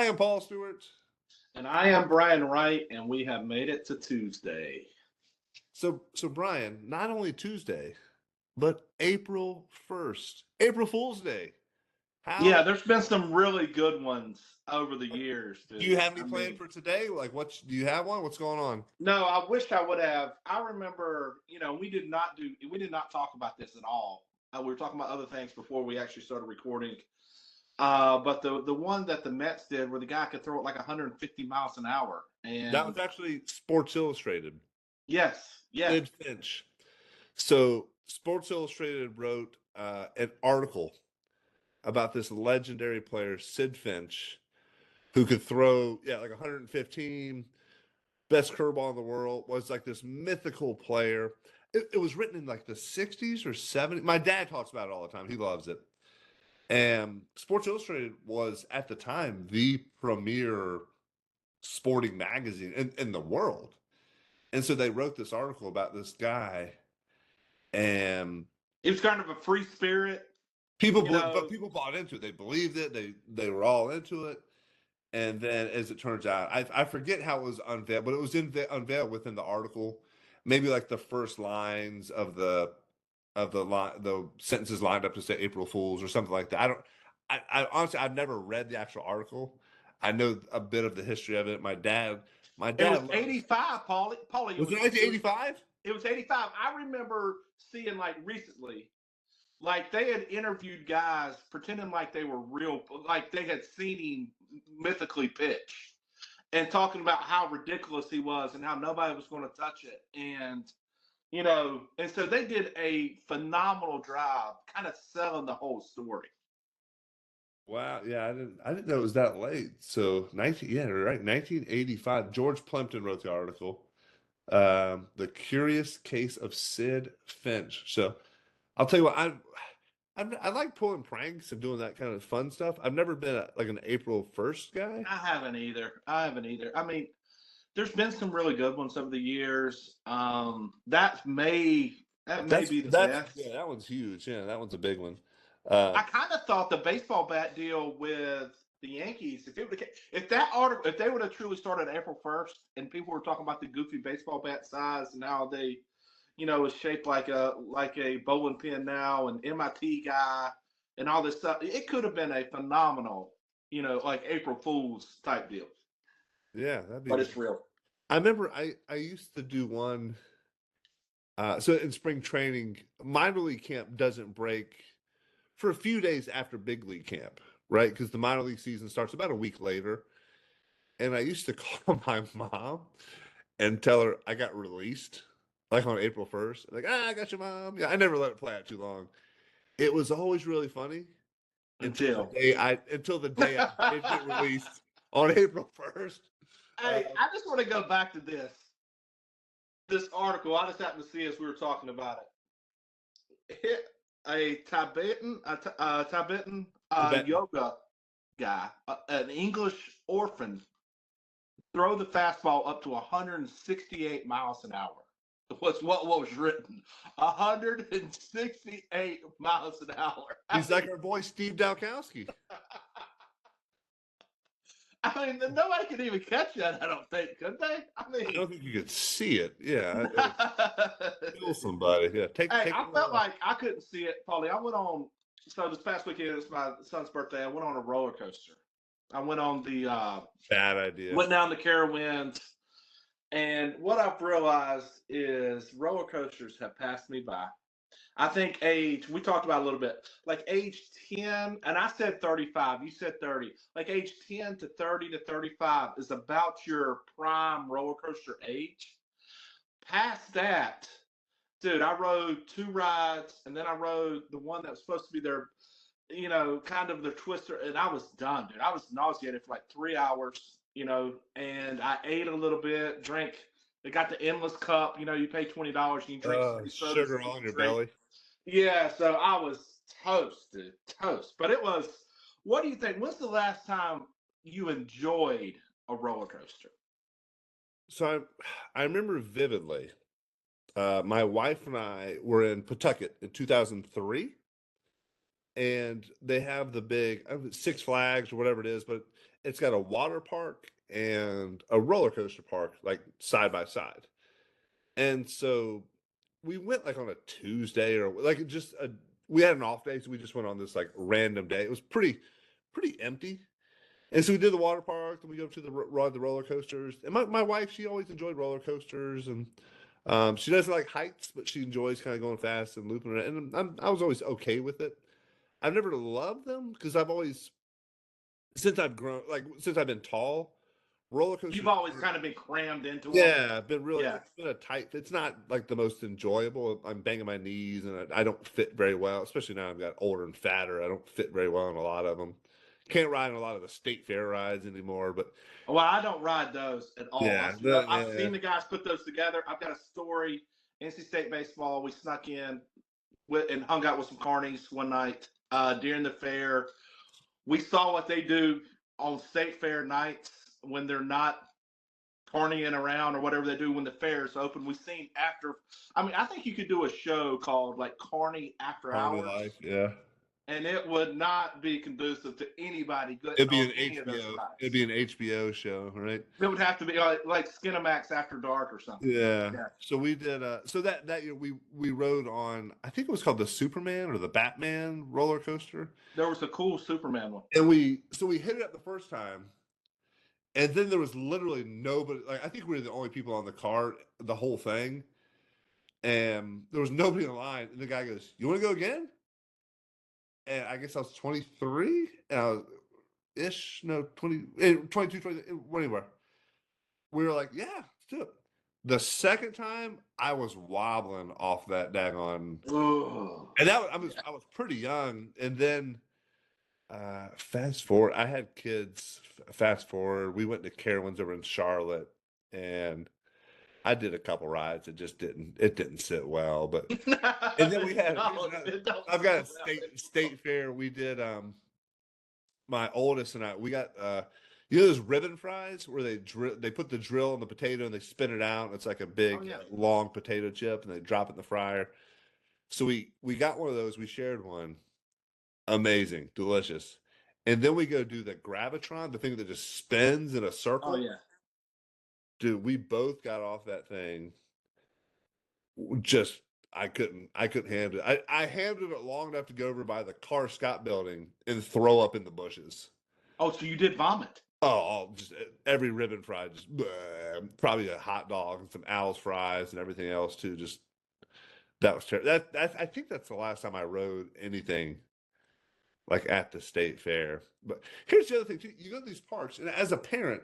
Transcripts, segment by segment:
I am Paul Stewart. And I am Brian Wright, and we have made it to Tuesday. So Brian, not only Tuesday, but April 1st, April Fool's Day. Yeah, How there's been some really good ones over the years, do you dude. have any plan for today? Like, do you have one? What's going on? No, I wish I would have. I remember, we did not talk about this at all. We were talking about other things before we actually started recording. But the one that the Mets did, where the guy could throw it like 150 miles an hour, That was and actually Sports Illustrated. yes, Sid Finch. So Sports Illustrated wrote an article about this legendary player, Sid Finch, who could throw, like 115, best curveball in the world, was like this mythical player. It was written in like the 60s or 70s. My dad talks about it all the time. He loves it. And Sports Illustrated was at the time the premier sporting magazine in the world. And so they wrote this article about this guy, and he was kind of a free spirit. but people bought into it. They believed it. They were all into it. And then, as it turns out, I forget how it was unveiled, but it was unveiled within the article. Maybe like the first lines of the sentences lined up to say April Fools or something like that. I honestly, I've never read the actual article. I know a bit of the history of it. My dad It was 85, Paulie. Was it 1985? It was 85. I remember seeing like recently, like they had interviewed guys pretending like they were real, like they had seen him mythically pitch and talking about how ridiculous he was and how nobody was going to touch it. And so they did a phenomenal job kind of selling the whole story. Wow, yeah, I didn't know it was that late. So 1985. George Plimpton wrote the article. The Curious Case of Sid Finch. So I'll tell you what, I like pulling pranks and doing that kind of fun stuff. I've never been like an April 1st guy. I haven't either. I mean, there's been some really good ones over the years. That may be the best. Yeah, that one's huge. Yeah, that one's a big one. I kind of thought the baseball bat deal with the Yankees, if they would have truly started April 1st, and people were talking about the goofy baseball bat size and how they, is shaped like a bowling pin now, and MIT guy and all this stuff, it could have been a phenomenal, like April Fool's type deal. Yeah, that'd be. But it's real. I remember I used to do one. So in spring training, minor league camp doesn't break for a few days after big league camp, right? Because the minor league season starts about a week later. And I used to call my mom and tell her I got released, like on April 1st. Like, I got your mom. Yeah, I never let it play out too long. It was always really funny until the day I did get released on April 1st. Hey, I just want to go back to this article. I just happened to see as we were talking about it. A Tibetan yoga guy, an English orphan, throw the fastball up to 168 miles an hour. What was written? 168 miles an hour. He's like our boy Steve Dalkowski. I mean, nobody could even catch that, I don't think, could they? I don't think you could see it. Yeah. Kill somebody. Yeah. I felt like I couldn't see it, Paulie. So this past weekend, it's my son's birthday. I went on a roller coaster. I went on the bad idea. Went down the Carowinds. And what I've realized is roller coasters have passed me by. I think we talked about a little bit, like age 10, and I said 35, you said 30. Like age 10 to 30 to 35 is about your prime roller coaster age. Past that, dude, I rode 2 rides, and then I rode the one that was supposed to be their, kind of their twister, and I was done, dude. I was nauseated for like 3 hours, and I ate a little bit, drank. They got the endless cup, you pay $20 and you drink sugar on your belly. Yeah, so I was toast, dude, toast. But what do you think? When's the last time you enjoyed a roller coaster? So I remember vividly, my wife and I were in Pawtucket in 2003, and they have the big Six Flags or whatever it is, but it's got a water park and a roller coaster park like side by side. And so we went like on a Tuesday or like just a we had an off day, so we just went on this like random day. It was pretty empty. And so we did the water park, and we go to ride the roller coasters. And my wife, she always enjoyed roller coasters, and she doesn't like heights, but she enjoys kind of going fast and looping around. And I was always okay with it. I've never loved them because I've always since I've grown like since I've been tall, roller You've coasters. always kind of been crammed into them. Yeah, been really Yeah. it's been a tight. It's not like the most enjoyable. I'm banging my knees, and I don't fit very well. Especially now I've got older and fatter. I don't fit very well in a lot of them. Can't ride in a lot of the state fair rides anymore. But Well, I don't ride those at all. yeah, I've seen the guys put those together. I've got a story. NC State baseball. We snuck in and hung out with some carnies one night during the fair. We saw what they do on state fair nights when they're not carnying around or whatever they do when the fair is open. We've seen after. I mean, I think you could do a show called like Carney After Army Hours, life. Yeah, and it would not be conducive to anybody it'd getting be on an any of those HBO. rides. It'd be an HBO show, right? It would have to be like Skinamax After Dark or something. Yeah. Yeah. So we did. So that year we rode on. I think it was called the Superman or the Batman roller coaster. There was a cool Superman one. And we hit it up the first time, and then there was literally nobody. Like I think we were the only people on the cart the whole thing, and there was nobody in line. And the guy goes, "You want to go again?" And I guess I was 23, and I was ish, no 20, 22, 20, anywhere. We were like, "Yeah, let's do it." The second time, I was wobbling off that daggone, Oh, and I was pretty young, and then. Fast forward, I had kids. Fast forward, we went to Carowinds over in Charlotte, and I did a couple rides. It didn't sit well. But and then we had. I've got a state fair. We did. My oldest and I. We got. Those ribbon fries where they put the drill on the potato and they spin it out. And it's like a big long potato chip, and they drop it in the fryer. So we got one of those. We shared one. Amazing, delicious. And then we go do the gravitron, the thing that just spins in a circle. Oh yeah. Dude, we both got off that thing. Just I couldn't handle it. I handled it long enough to go over by the Car Scott building and throw up in the bushes. Oh, so you did vomit? Oh, just every ribbon fry, just bleh, probably a hot dog and some Al's fries and everything else too. Just that was terrible. I think that's the last time I rode anything like at the state fair. But here's the other thing too. You go to these parks, and as a parent,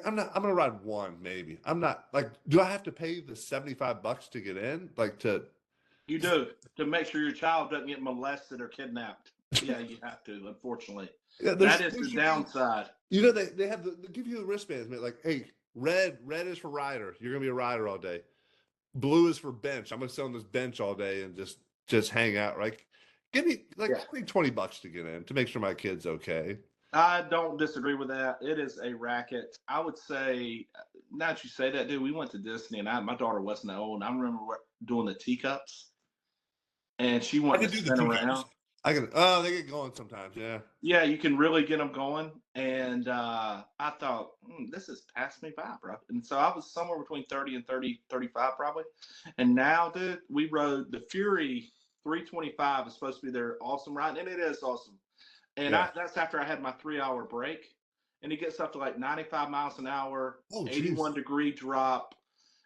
I'm gonna ride one, maybe. I'm not like, do I have to pay the $75 to get in? Like to You do, to make sure your child doesn't get molested or kidnapped. Yeah, you have to, unfortunately. yeah, That is the downside. You know, they give you the wristbands, man. Like, hey, red is for rider. You're gonna be a rider all day. Blue is for bench. I'm gonna sit on this bench all day and just hang out, right? Give me $20 to get in to make sure my kid's okay. I don't disagree with that. It is a racket. I would say, now that you say that, dude, we went to Disney, and my daughter wasn't that old. And I remember doing the teacups, and she wanted to spin around. They get going sometimes, yeah. Yeah, you can really get them going. And I thought, this has passed me by, bro. And so I was somewhere between 30 and 35 probably. And now, dude, we rode the Fury 325 is supposed to be their awesome ride, and it is awesome. And that's after I had my 3-hour break. And it gets up to like 95 miles an hour, 81-degree drop.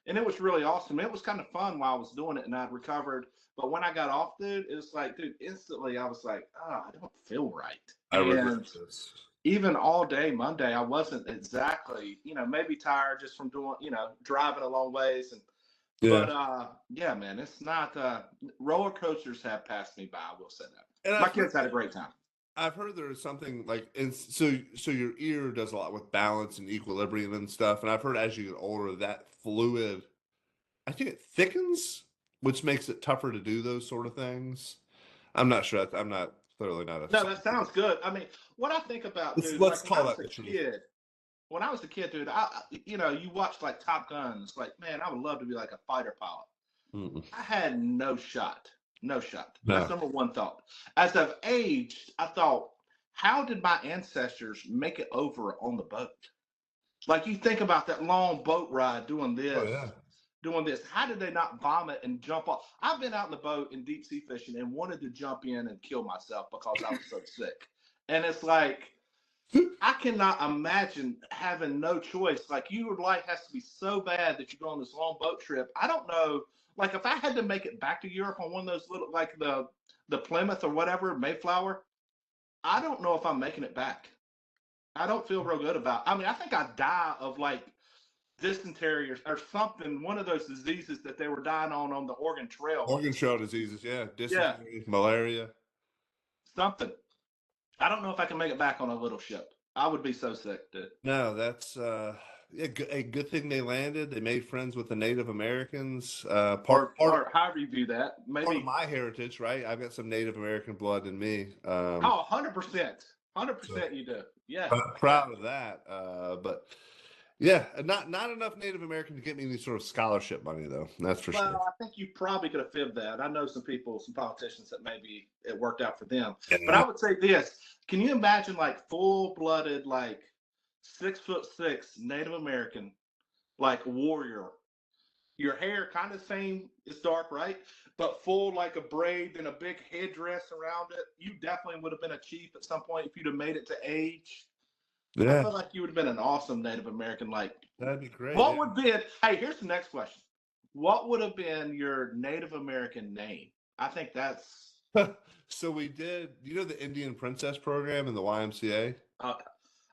And it was really awesome. It was kind of fun while I was doing it, and I'd recovered. But when I got off, dude, it was like, dude, instantly I was like, I don't feel right. I regret this. Even all day Monday, I wasn't exactly, maybe tired just from doing, driving a long ways. But yeah, man, it's not, roller coasters have passed me by. I will say that. And my kids had a great time. I've heard there is something like, and so your ear does a lot with balance and equilibrium and stuff. And I've heard as you get older, that fluid, I think it thickens, which makes it tougher to do those sort of things. I'm not sure. I'm not clearly not a. No, that sounds good. I mean, what I think about, dude, let's call that the kid. When I was a kid, dude, you watched like Top Guns. Like, man, I would love to be like a fighter pilot. Mm-mm. I had no shot. No shot. No. That's number one thought. As I've aged, I thought, how did my ancestors make it over on the boat? Like you think about that long boat ride doing Oh this, yeah. doing this. How did they not vomit and jump off? I've been out in the boat in deep sea fishing and wanted to jump in and kill myself because I was so sick. And it's like I cannot imagine having no choice. Like your life has to be so bad that you go on this long boat trip. I don't know. Like if I had to make it back to Europe on one of those little, like the Plymouth or whatever Mayflower, I don't know if I'm making it back. I don't feel real good about. I mean, I think I'd die of like dysentery or something. One of those diseases that they were dying on the Oregon Trail. Organ trail diseases, yeah, Yeah, dysentery, malaria. something. I don't know if I can make it back on a little ship. I would be so sick, dude. No, that's yeah, a good thing they landed. They made friends with the Native Americans. Or however you view that. Part of Maybe. my heritage, right? I've got some Native American blood in me. Oh, 100%. So 100% you do. Yeah. Yeah. proud of that. But yeah, not enough Native American to get me any sort of scholarship money, though. That's for sure. Well, I think you probably could have fibbed that. I know some people, some politicians that maybe it worked out for them. But I Yeah. would say this. Can you imagine like full-blooded, like 6'6" Native American, like warrior? Your hair kind of same, it's dark, right? But full like a braid and a big headdress around it. You definitely would have been a chief at some point if you'd have made it to age. I Yeah, feel like you would have been an awesome Native American. Like, that'd be great. what would be? Hey, here's the next question. What would have been your Native American name? I think that's. Yeah. So we did, the Indian Princess program in the YMCA? Uh,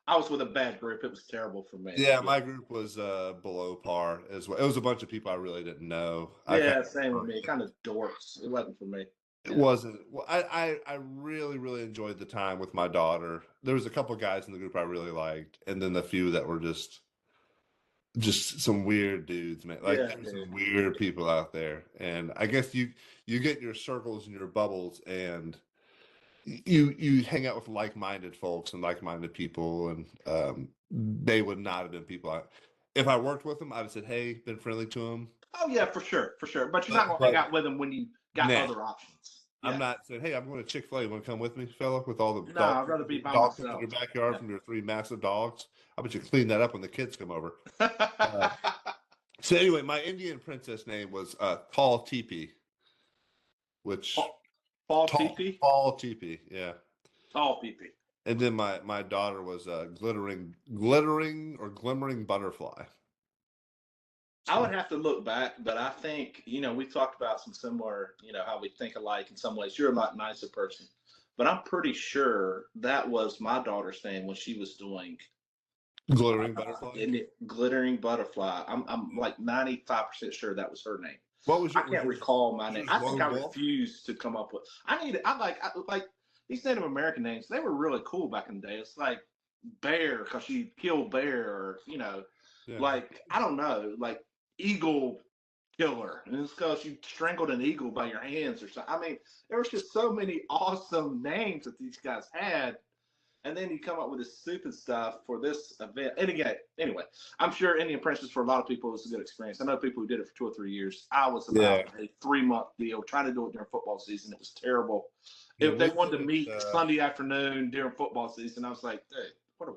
I was with a bad group. It was terrible for me. Yeah, my group was below par as well. It was a bunch of people I really didn't know. I kind Yeah, same with me. Kind of dorks. It wasn't for me. It Yeah. wasn't. Well, I really really enjoyed the time with my daughter. There was a couple guys in the group I really liked, and then the few that were just some weird dudes, man. Like Yeah, there's dude. some weird people out there, and I guess you get your circles and your bubbles, and you hang out with like-minded folks and like-minded people, and they would not have been people if I worked with them, I'd have said, "Hey, been friendly to them." Oh yeah, for sure, for sure. But you're not gonna hang out with them when you got Nah, other options. I'm Yeah. not saying, "Hey, I'm going to Chick-fil-A. You want to come with me, fella?" With all the No, I'd rather be by dog food in myself. your backyard Yeah. from your 3 massive dogs. I bet you clean that up when the kids come over. So anyway, my Indian princess name was Tall Teepee, which Fall TP? Tall Teepee, yeah. Tall PP. And then my daughter was glittering or glimmering butterfly. I would have to look back, but I think, we talked about some similar, how we think alike in some ways. You're a lot nicer person. But I'm pretty sure that was my daughter's name when she was doing Glittering butterfly. glittering butterfly. I'm like 95% sure that was her name. What was your? I can't recall my name. I think I Wolf? refused to come up with. I like these Native American names. They were really cool back in the day. It's like bear because she killed bear, or Yeah. like I don't know, like eagle killer, and it's because you strangled an eagle by your hands or something. I mean, there was just so many awesome names that these guys had. And then you come up with this stupid stuff for this event. And again, anyway, I'm sure Indian Princess for a lot of people was a good experience. I know people who did it for 2 or 3 years. I was about a 3-month deal trying to do it during football season. It was terrible. Yeah, If they wanted to meet Sunday afternoon during football season, I was like, dude, what are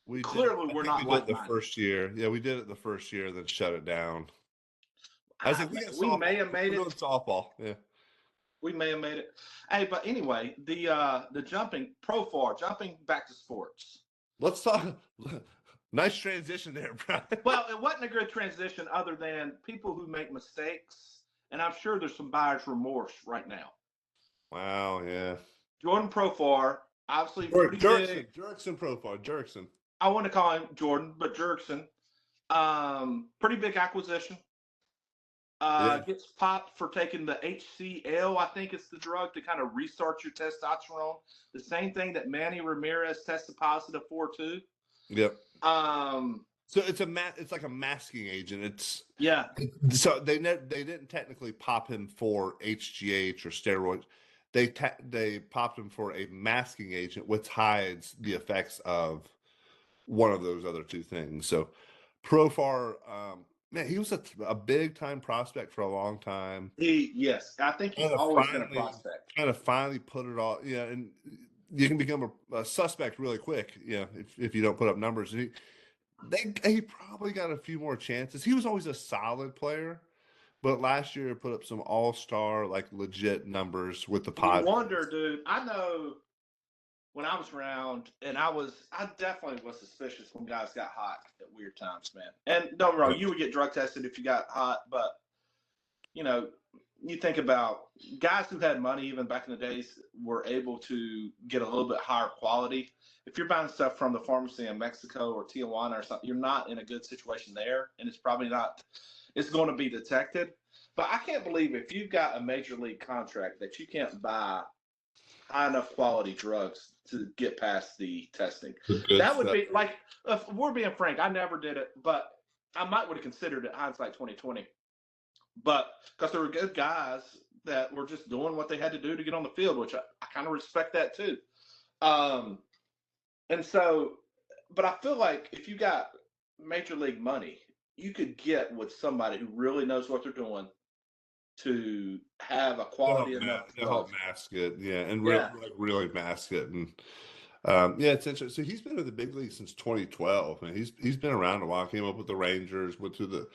we doing? Clearly, we're not like the first year. Yeah, we did it the first year, then shut it down. I was like, we may have made it. Softball, yeah. We may have made it. Hey, but anyway, the jumping jumping back to sports. Let's talk. Nice transition there, Brian. Well, it wasn't a good transition other than people who make mistakes, and I'm sure there's some buyer's remorse right now. Wow, yeah. Jordan Profar, obviously pretty big. Jurickson Profar, Jurickson. I want to call him Jordan, but Jurickson. Pretty big acquisition. Gets popped for taking the HCl. I think it's the drug to kind of restart your testosterone. The same thing that Manny Ramirez tested positive for too. Yep. So it's like a masking agent. So they didn't technically pop him for HGH or steroids. They popped him for a masking agent, which hides the effects of one of those other two things. So Profar, man, he was a big time prospect for a long time. I think he's always been a prospect. Kind of finally put it all, and you can become a suspect really quick, if you don't put up numbers. And he probably got a few more chances. He was always a solid player, but last year put up some all-star, like legit numbers with the You Padres. wonder, dude. I know when I was around, and I definitely was suspicious when guys got hot at weird times, man. And don't get me wrong, you would get drug tested if you got hot, but you know, you think about guys who had money even back in the days were able to get a little bit higher quality. If you're buying stuff from the pharmacy in Mexico or Tijuana or something, you're not in a good situation there, and it's probably not. It's going to be detected. But I can't believe if you've got a major league contract that you can't buy high enough quality drugs to get past the testing. The good That would stuff. be like, if we're being frank, I never did it, but I might would have considered it hindsight 2020. But because there were good guys that were just doing what they had to do to get on the field, which I kind of respect that too. Um, and so, but I feel like if you got major league money, you could get with somebody who really knows what they're doing to have a quality enough They'll drug. help mask it, yeah, and Yeah. really mask it. And yeah, it's interesting. So he's been in the big league since 2012, and he's been around a while. Came up with the Rangers, went to the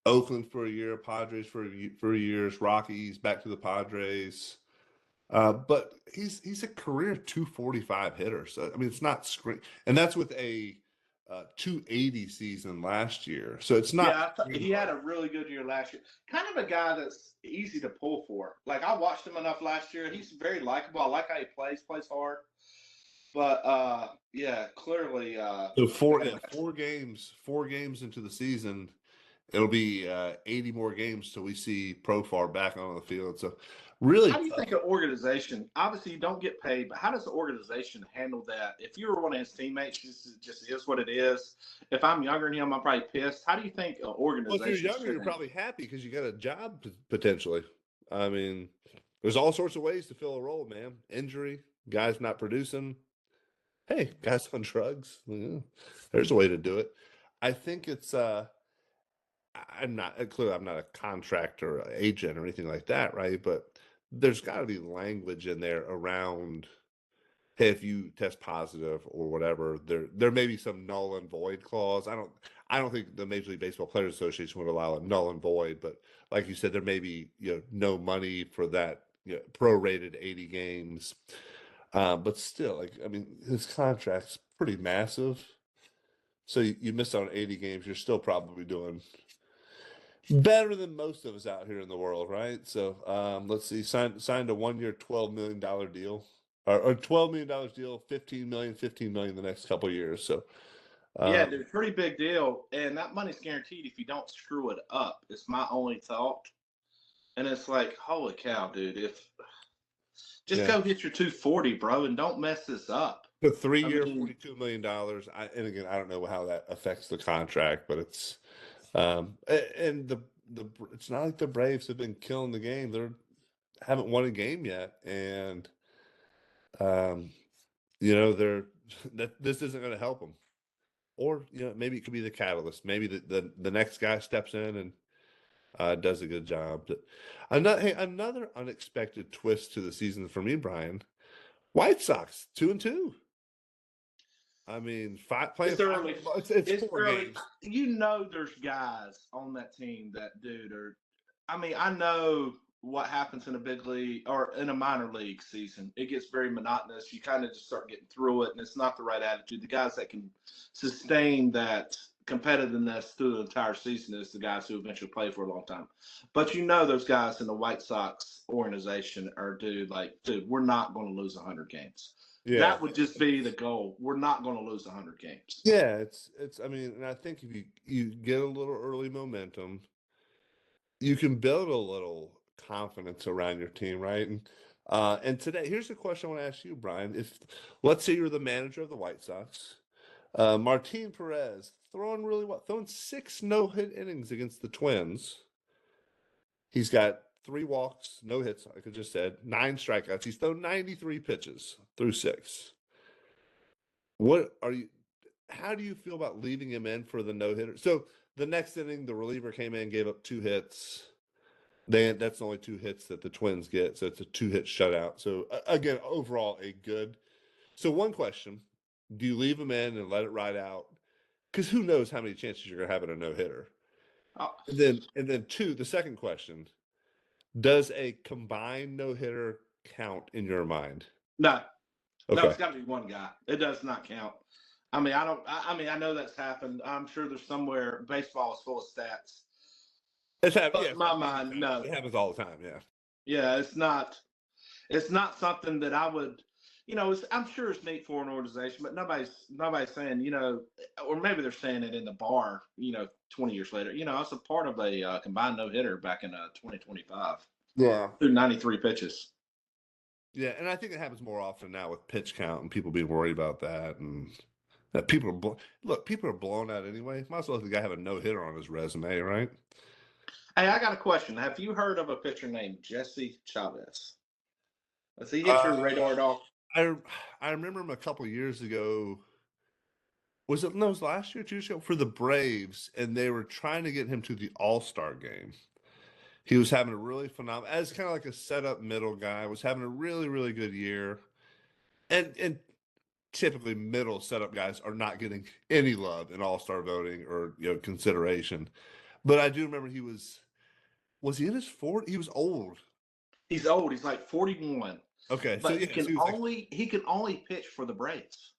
Oakland for a year, Padres for years, Rockies, back to the Padres. But he's a career 245 hitter. So I mean, it's not screen, and that's with a 280 season last year. So it's not Yeah, he had hard. a really good year last year. Kind of a guy that's easy to pull for. Like I watched him enough last year. He's very likable. I like how he plays hard. But yeah, clearly So got a 4 games into the season, it'll be 80 more games till we see Profar back on the field. So really How do you tough. think an organization, obviously you don't get paid, but how does the organization handle that? If you were one of his teammates, this just is what it is. If I'm younger than him, I'm probably pissed. How do you think an Well, if you're organization younger, should you're handle probably happy because you got a job potentially. I mean, there's all sorts of ways to fill a role, man. Injury, guys not producing. Hey, guys on drugs. Yeah, there's a way to do it. I think it's I'm not clearly I'm not a contractor or agent or anything like that, right? But there's got to be language in there around, hey, if you test positive or whatever, there may be some null and void clause. I don't think the Major League Baseball Players Association would allow a null and void, but like you said, there may be no money for that prorated 80 games. But still, like I mean, his contract's pretty massive. So you miss out on 80 games, you're still probably doing better than most of us out here in the world, right? So let's see, signed a 1 year, $12 million deal, or $12 million deal, 15 million the next couple of years. So Yeah, um, dude, pretty big deal. And that money's guaranteed if you don't screw it up. It's my only thought. And it's like, holy cow, dude, if just yeah, go hit your 240, bro, and don't mess this up. the three I year, mean, $42 million. And again, I don't know how that affects the contract, but it's and the it's not like the Braves have been killing the game. They're haven't won a game yet, and um, they're that this isn't going to help them. Or maybe it could be the catalyst. Maybe the next guy steps in and does a good job. But another unexpected twist to the season for me, Brian. White Sox 2-2. I mean, playing it's five. early. It's It's four early. games. You know, there's guys on that team that, dude, are. I mean, I know what happens in a big league or in a minor league season. It gets very monotonous. You kind of just start getting through it, and it's not the right attitude. The guys that can sustain that competitiveness through the entire season is the guys who eventually play for a long time. But you know, those guys in the White Sox organization are, dude, we're not going to lose 100 games. Yeah, That would just be the goal. We're not going to lose 100 games. yeah. It's. I mean, and I think if you get a little early momentum, you can build a little confidence around your team, right? And today, here's the question I want to ask you, Brian. If let's say you're the manager of the White Sox, Martin Perez throwing really well, throwing 6 no-hit innings against the Twins. He's got 3 walks, no hits, like I just said, 9 strikeouts. He's thrown 93 pitches through 6. What are you? How do you feel about leaving him in for the no-hitter? So the next inning, the reliever came in, gave up 2 hits. That's only 2 hits that the Twins get, so it's a 2-hit shutout. So again, overall a good. So one question: do you leave him in and let it ride out? Because who knows how many chances you're going to have in a no hitter. Oh, And then two, the second question: does a combined no hitter count in your mind? no, no, Okay, it's got to be one guy. It does not count. I mean, I don't. I mean, I know that's happened. I'm sure there's somewhere baseball is full of stats. it's happened. But Yeah, in my mind, it no. happens all the time. Yeah. Yeah, it's not. It's not something that I would. I'm sure it's neat for an organization, but nobody's saying, or maybe they're saying it in the bar, 20 years later. It's a part of a combined no hitter back in 2025 Yeah. through 93 pitches. Yeah, and I think it happens more often now with pitch count and people being worried about that, and that people are look, people are blown out anyway. Might as well let the guy have a no hitter on his resume, right? Hey, I got a question. Have you heard of a pitcher named Jesse Chavez? Has he hit your Uh, radar at all? I I remember him a couple years ago. Was it no? It was last year, 2 years ago for the Braves, and they were trying to get him to the All Star game. He was having a really phenomenal, as kind of like a setup middle guy. Was having a really really good year, and typically middle setup guys are not getting any love in All Star voting or consideration. But I do remember was he in his 40s? He was old. He's old. He's like 41, Okay, so but yeah, so he was like, he can only pitch for the Braves.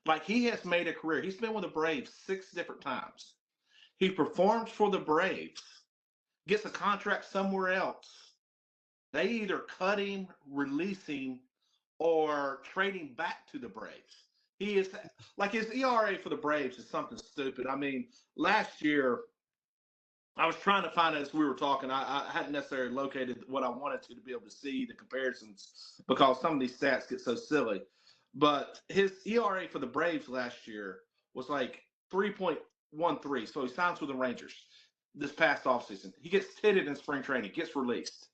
Like he has made a career. He's been with the Braves 6 different times. He performs for the Braves, gets a contract somewhere else. They either cut him, release him, or trade him back to the Braves. He is like his ERA for the Braves is something stupid. I mean, last year I was trying to find it as we were talking. I hadn't necessarily located what I wanted to be able to see the comparisons because some of these stats get so silly. But his ERA for the Braves last year was like 3.13. So he signs with the Rangers this past offseason. He gets hit in spring training, gets released.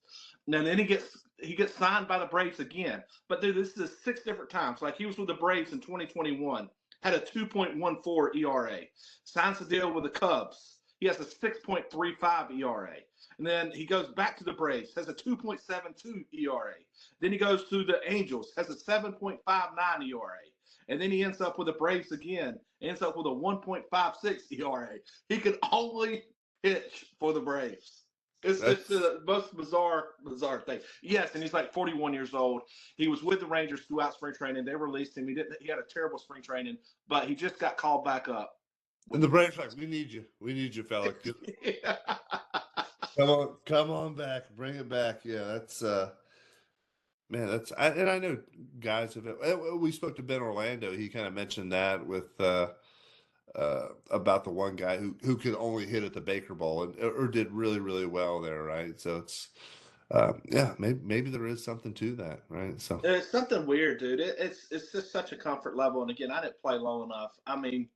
And then he gets signed by the Braves again. But dude, this is 6 different times. Like he was with the Braves in 2021, had a 2.14 ERA, signs a deal with the Cubs. He has a 6.35 ERA. And then he goes back to the Braves, has a 2.72 ERA. Then he goes to the Angels, has a 7.59 ERA. And then he ends up with the Braves again, ends up with a 1.56 ERA. He could only pitch for the Braves. It's that's the most bizarre thing. Yes, and he's like 41 years old. He was with the Rangers throughout spring training. They released him. He had a terrible spring training, but he just got called back up with and the the Braves Braves. like, we need you, fella. Yeah. Come on back, bring it back. Yeah, that's man, and I know guys have. We spoke to Ben Orlando. He kind of mentioned that with about the one guy who could only hit at the Baker Bowl and or did really really well there, right? So it's yeah, maybe there is something to that, right? So It's something weird, dude. It's just such a comfort level. And again, I didn't play long enough. I mean,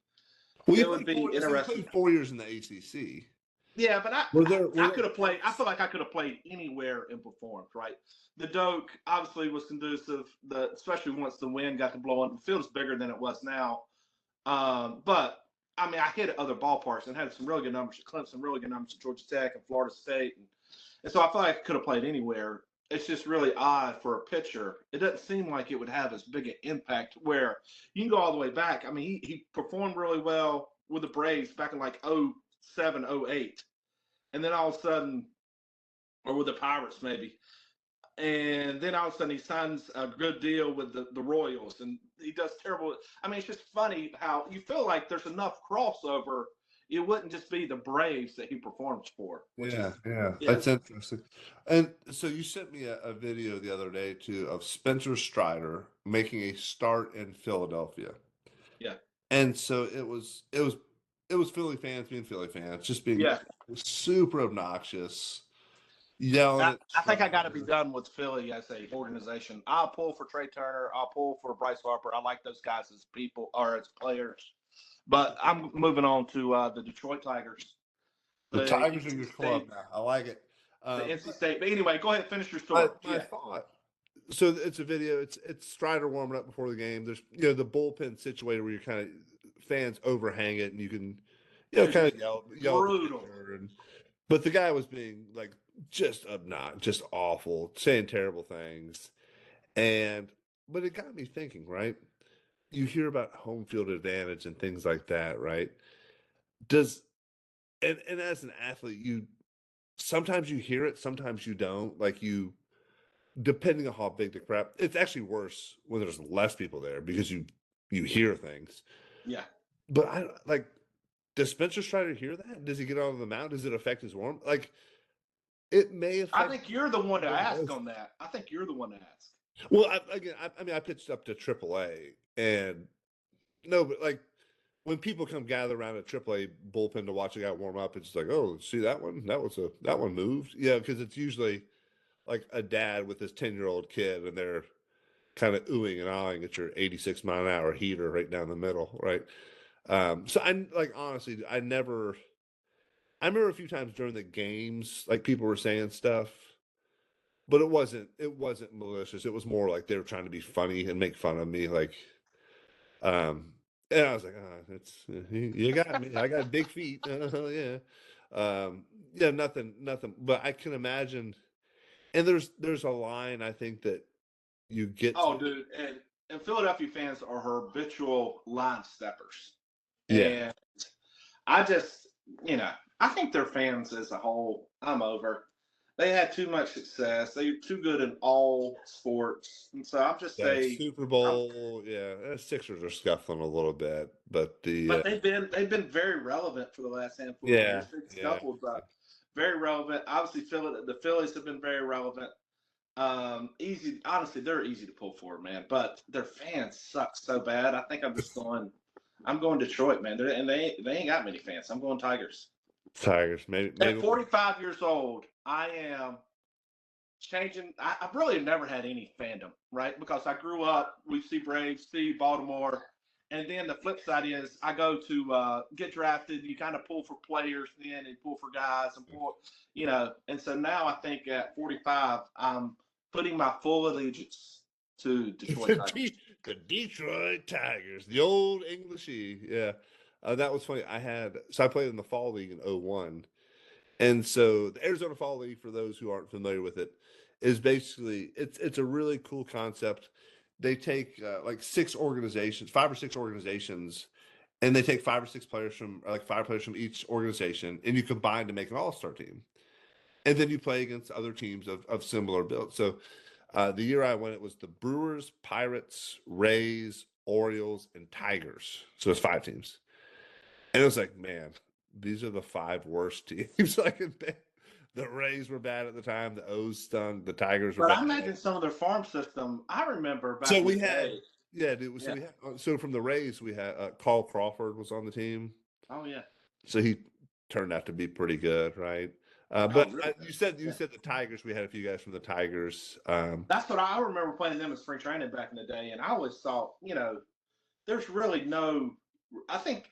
well, it would be you interesting. played 4 years in the ACC. Yeah, but Were there I were there could have played. I feel like I could have played anywhere and performed. Right, the Doak obviously was conducive. Especially once the wind got to blowing. The field's bigger than it was now. But I mean, I hit at other ballparks and had some really good numbers at Clemson, really good numbers at Georgia Tech and Florida State, and so I feel like I could have played anywhere. It's just really odd for a pitcher. It doesn't seem like it would have as big an impact. Where you can go all the way back. I mean, he performed really well with the Braves back in like 07, 08, and then all of a sudden, or with the Pirates maybe, and then all of a sudden he signs a good deal with the Royals, and he does terrible. I mean, it's just funny how you feel like there's enough crossover. It wouldn't just be the Braves that he performs for, which Yeah, is yeah, yeah, that's interesting. And so you sent me a video the other day too of Spencer Strider making a start in Philadelphia. yeah, And so it was Philly fans being Philly fans, just being yeah. super obnoxious, yelling at I think I got to be Strider. done with Philly as a organization. I'll pull for Trey Turner. I'll pull for Bryce Harper. I like those guys as people or as players. But I'm moving on to the Detroit Tigers, The the Tigers are NC your club State, now. I like it. the NC But State. But anyway, go ahead, finish your my story. my Yeah, thought. So it's a video. It's Strider warming up before the game. There's the bullpen situated where you kind of fans overhang it and you can dude, kind it's of yell at the brutal. pitcher and but the guy was being like just obnoxious, just awful, saying terrible things. And but it got me thinking, right? you hear about home field advantage and things like that, right? Does and as an athlete, you sometimes you hear it, sometimes you don't. Like you, depending on how big the crowd, it's actually worse when there's less people there because you hear things. Yeah. But I like, does Spencer Strider hear that? Does he get on the mound? Does it affect his warm? Like it may I affect. think you're the one to Maybe it ask does. on that. I think you're the one to ask. Well, I mean, I pitched up to AAA, and no, but like when people come gather around a AAA bullpen to watch a guy warm up, it's like, oh, see that one? That one moved. Yeah, because it's usually like a dad with his 10-year-old kid, and they're kind of oohing and ahhing at your 86-mile-an-hour heater right down the middle, right? So I like honestly, I remember a few times during the games, like people were saying stuff, but it wasn't malicious. It was more like they were trying to be funny and make fun of me, like um, and I was like, it's you got me. I got big feet. Yeah, yeah, nothing. But I can imagine, and there's a line I think that you get Oh, to. dude, and Philadelphia fans are habitual line steppers, Yeah, and I just, I think their fans as a whole, I'm over. They had too much success. They're too good in all sports, and so I'm just that say, Super I'm, Bowl. Yeah, Sixers are scuffling a little bit, but the but they've been very relevant for the last handful of yeah, years. They've yeah, scuffled, but very relevant. Obviously, the Phillies have been very relevant. Easy, honestly, they're easy to pull for, man. But their fans suck so bad. I think I'm going Detroit, man. And they ain't got many fans. I'm going Tigers. Tigers. Maybe At 45 years old, I am changing. I've really never had any fandom, right? Because I grew up, we see Braves, see Baltimore. And then the flip side is I go to get drafted. You kind of pull for players then and pull for guys and And so now I think at 45, I'm putting my full allegiance to Detroit Tigers. the Detroit Tigers, the old Englishy. Yeah, that was funny. I played in the fall league in '01. And so the Arizona Fall League, for those who aren't familiar with it, is basically it's a really cool concept. They take like five or six organizations, and they take five or six players from like five players from each organization, and you combine to make an all-star team. And then you play against other teams of similar build. So the year I went, it was the Brewers, Pirates, Rays, Orioles, and Tigers. So it's five teams. And it was like, man, these are the five worst teams I can pick. The Rays were bad at the time. The O's stung. The Tigers were But bad. I imagine some of their farm system. I remember So back in the we had, day. yeah, dude. So Yeah. we had, so from the Rays, we had Carl Crawford was on the team. Oh yeah. So he turned out to be pretty good, right? Oh But really? you Yeah. said the Tigers. We had a few guys from the Tigers. That's what I remember playing them in spring training back in the day, and I always thought, there's really no. I think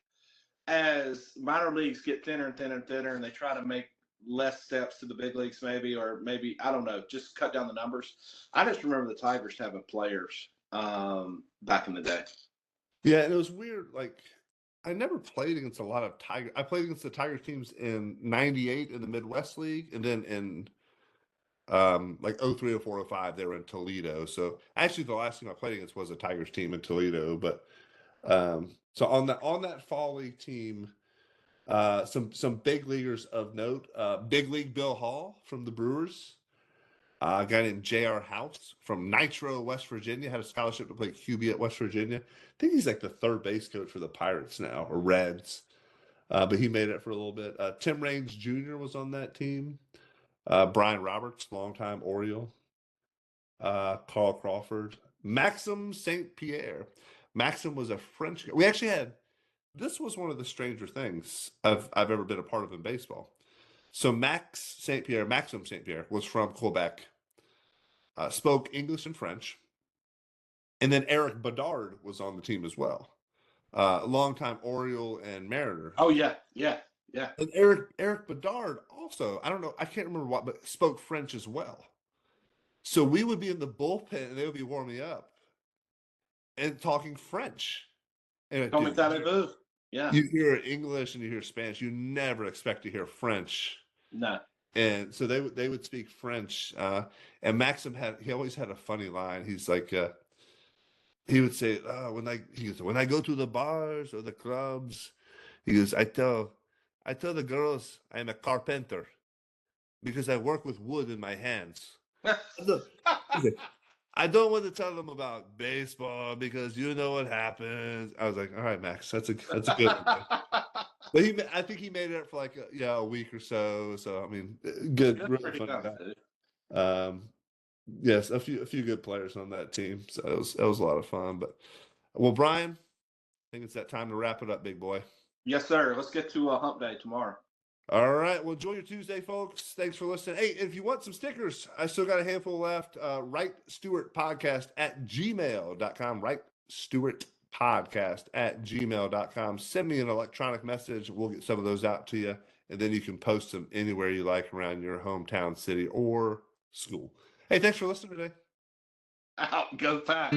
as minor leagues get thinner and thinner and thinner, and they try to make less steps to the big leagues, or maybe I don't know, just cut down the numbers. I just remember the Tigers having players back in the day. Yeah, and it was weird. Like I never played against a lot of Tiger. I played against the Tigers teams in '98 in the Midwest League, and then in like '03, '04, '05 they were in Toledo. So actually, the last team I played against was a Tigers team in Toledo. But so on that fall league team, some big leaguers of note. Big League Bill Hall from the Brewers. A guy named J.R. House from Nitro, West Virginia, had a scholarship to play QB at West Virginia. I think he's like the third base coach for the Pirates now, or Reds. But he made it for a little bit. Tim Raines Jr. was on that team. Brian Roberts, longtime Oriole. Carl Crawford. Maxim St. Pierre. Maxim was a French guy. We actually had, this was one of the stranger things I've ever been a part of in baseball. So Maxim St. Pierre was from Quebec, spoke English and French. And then Eric Bedard was on the team as well. Longtime Oriole and Mariner. Oh yeah, yeah, yeah. And Eric Bedard also, I don't know, I can't remember what, but spoke French as well. So we would be in the bullpen and they would be warming up and talking French. And Comme dude, savez-vous? Yeah. you hear English and you hear Spanish. You never expect to hear French. No. And so they would speak French. And Maxim he always had a funny line. He's like, he would say, when I go to the bars or the clubs, he goes, I tell the girls I'm a carpenter because I work with wood in my hands. I don't want to tell them about baseball because you know what happens. I was like, all right, Max, that's a good one. Man. But I think he made it for like a week or so. So I mean, good, really funny guy. Yes, a few good players on that team. So it was a lot of fun. But well, Brian, I think it's that time to wrap it up, big boy. Yes, sir. Let's get to Hump Day tomorrow. All right. Well, enjoy your Tuesday, folks. Thanks for listening. Hey, if you want some stickers, I still got a handful left. Wright Stewart Podcast at gmail.com. Wright Stewart Podcast at gmail.com. Send me an electronic message. We'll get some of those out to you. And then you can post them anywhere you like around your hometown city or school. Hey, thanks for listening today. Out, go Pack.